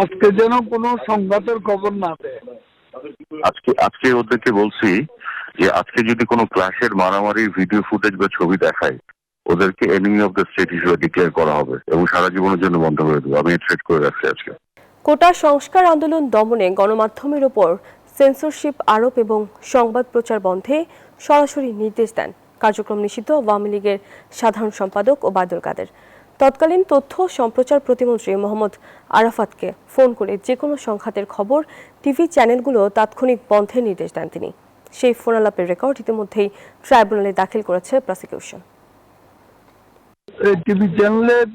আজকে যেন কোনো সংঘাতের খবর না দেয়। আজকে আজকে ওদেরকে বলছি যে আজকে যদি কোনো ক্লাসের মারামারির ভিডিও ফুটেজ বা ছবি দেখায়, ওদেরকে এনিমি অফ দ্য স্টেট হিসেবে ডিক্লেয়ার করা হবে এবং সারা জীবনের জন্য বন্ধ করে দেবো। আমি থ্রেট করে রাখছি আজকে। কোটা সংস্কার আন্দোলন দমনে গণমাধ্যমের ওপর সেন্সরশিপ আরোপ এবং সংবাদ প্রচার বন্ধে সরাসরি নির্দেশ দেন কার্যক্রম নিষিদ্ধ আওয়ামী লীগের সাধারণ সম্পাদক ওবায়দুল কাদের। তৎকালীন তথ্য সম্প্রচার প্রতিমন্ত্রী মোহাম্মদ আরাফাতকে ফোন করে যে কোনো সংঘাতের খবর টিভি চ্যানেলগুলো তাৎক্ষণিক বন্ধের নির্দেশ দেন তিনি। সেই ফোনালাপের রেকর্ড ইতিমধ্যেই ট্রাইব্যুনালে দাখিল করেছে প্রসিকিউশন। টিভি চ্যানেলের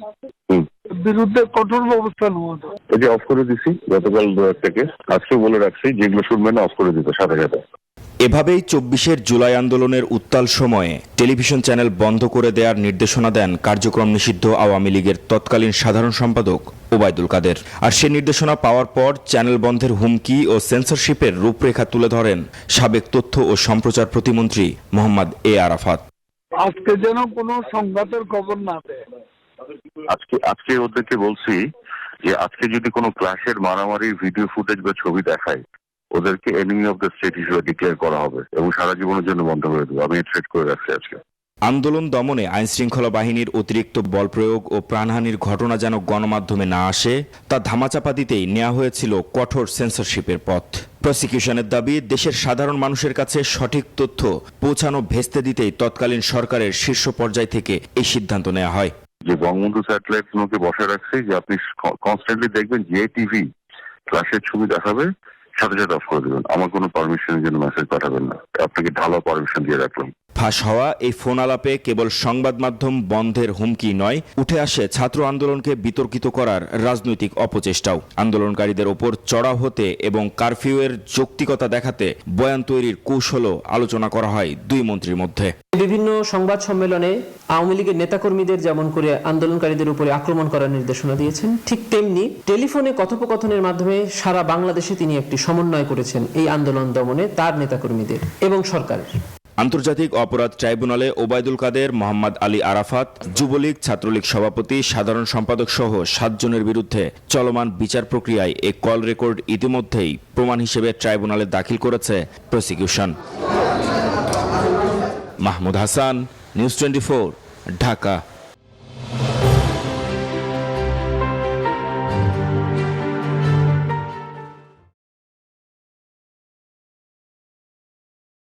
বিরুদ্ধে কঠোর ব্যবস্থা নেওয়া হবে। এটা অফ করে দিছি গতকাল থেকে, আজকে বলে রাখছি যেগুলো শুনবেন না অফ করে দিতে সাথে সাথে। এভাবেই ২৪ জুলাই আন্দোলনের উত্তাল সময়ে টেলিভিশন চ্যানেল বন্ধ করে দেওয়ার নির্দেশনা দেন কার্যক্রম নিষিদ্ধ আওয়ামী লীগের তৎকালীন সাধারণ সম্পাদক ওবায়দুল কাদের। আর সে নির্দেশনা পাওয়ার পর চ্যানেল বন্ধের হুমকি ও সেন্সরশিপের রূপরেখা তুলে ধরেন সাবেক তথ্য ও সম্প্রচার প্রতিমন্ত্রী মোহাম্মদ আরাফাত। আজকে যেন কোনো সংঘাতের খবর না দেয়। আজকে ওদেরকে বলছি যে আজকে যদি কোনো ক্লাসের মারামারির ভিডিও ফুটেজ বা ছবি দেখায়, ওদেরকে এনিমি অফ দ্য স্টেট হিসেবে ডিক্লেয়ার করা হবে এবং সারা জীবনের জন্য বন্ধ করে দেবো। আমি থ্রেট করে রাখছি আজকে। আন্দোলন দমনে আইনশৃঙ্খলা বাহিনীর অতিরিক্ত বল প্রয়োগ ও প্রাণহানির ঘটনা যেন গণমাধ্যমে না আসে তা ধামাচাপা দিতেই নেওয়া হয়েছিল কঠোর সেন্সরশিপের পথ। প্রসিকিউশনের দাবি, দেশের সাধারণ মানুষের কাছে সঠিক তথ্য পৌঁছানো ভেস্তে দিতেই তৎকালীন সরকারের শীর্ষ পর্যায় থেকে এই সিদ্ধান্ত নেওয়া হয়। যে বঙ্গবন্ধু স্যাটেলাইট গুলোকে বসে রাখছে যে আপনি কনস্ট্যান্টলি দেখবেন যে টিভি ক্লাসের ছবি দেখাবে সাথে সাথে অফ করে দেবেন। আমার কোনো পারমিশনের জন্য মেসেজ পাঠাবেন না, আপনাকে ঢালাও পারমিশন দিয়ে রাখলাম। ফাঁস হওয়া এই ফোন আলাপে কেবল সংবাদ মাধ্যম বন্ধের হুমকি নয়, উঠে আসে ছাত্র আন্দোলনকে বিতর্কিত করার রাজনৈতিক অপচেষ্টাও। আন্দোলনকারীদের ওপর চড়াও হতে এবং কারফিউয়ের যৌক্তিকতা দেখাতে বয়ান তৈরির কৌশলও আলোচনা করা হয় দুই মন্ত্রীর মধ্যে। বিভিন্ন সংবাদ সম্মেলনে আওয়ামী লীগের নেতাকর্মীদের যেমন করে আন্দোলনকারীদের উপরে আক্রমণ করার নির্দেশনা দিয়েছেন, ঠিক তেমনি টেলিফোনে কথোপকথনের মাধ্যমে সারা বাংলাদেশে তিনি একটি সমন্বয় করেছেন এই আন্দোলন দমনে তার নেতাকর্মীদের এবং সরকারের। আন্তর্জাতিক অপরাধ ট্রাইব্যুনালে ওবায়দুল কাদের, মোহাম্মদ আলী আরাফাত, যুবলীগ, ছাত্রলীগ সভাপতি, সাধারণ সম্পাদক সহ ৭ জনের বিরুদ্ধে চলমান বিচার প্রক্রিয়ায় এই কল রেকর্ড ইতিমধ্যেই প্রমাণ হিসেবে ট্রাইব্যুনালে দাখিল করেছে প্রসিকিউশন। মাহমুদ হাসান, নিউজ 24, ঢাকা।